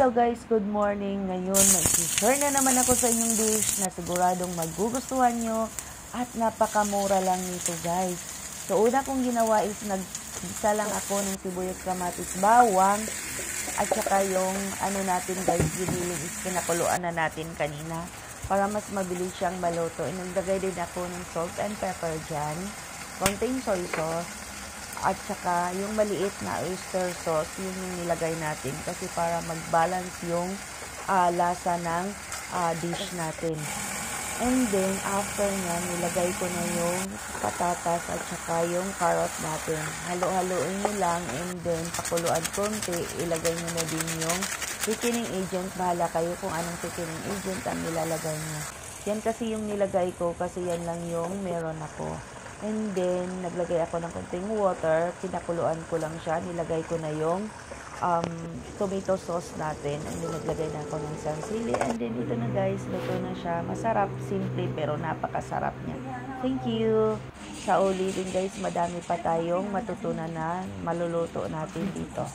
Hello guys, good morning. Ngayon, mag-share na naman ako sa inyong dish na siguradong magugustuhan nyo at napakamura lang nito guys. So, una kong ginawa is nag-isa lang ako ng sibuyas, kamatis, bawang at saka yung ano natin guys, giniling is pinakuluan na natin kanina para mas mabilis siyang maluto. Naglagay din ako ng salt and pepper dyan, konting soy sauce, at saka yung maliit na oyster sauce, yun yung nilagay natin kasi para mag-balance yung lasa ng dish natin. And then, after nga, nilagay ko na yung patatas at saka yung carrot natin. Halo-haloin nyo lang and then pakuluan konti. Ilagay nyo na din yung thickening agent. Bahala kayo kung anong thickening agent ang nilalagay nyo. Yan kasi yung nilagay ko kasi yan lang yung meron ako. And then, naglagay ako ng konting water, pinakuluan ko lang siya, nilagay ko na yung tomato sauce natin, and then naglagay na ako ng sansili, and then ito na guys, luto na siya. Masarap, simple, pero napakasarap niya. Thank you! Sa ulitin guys, madami pa tayong matutunan na maluluto natin dito.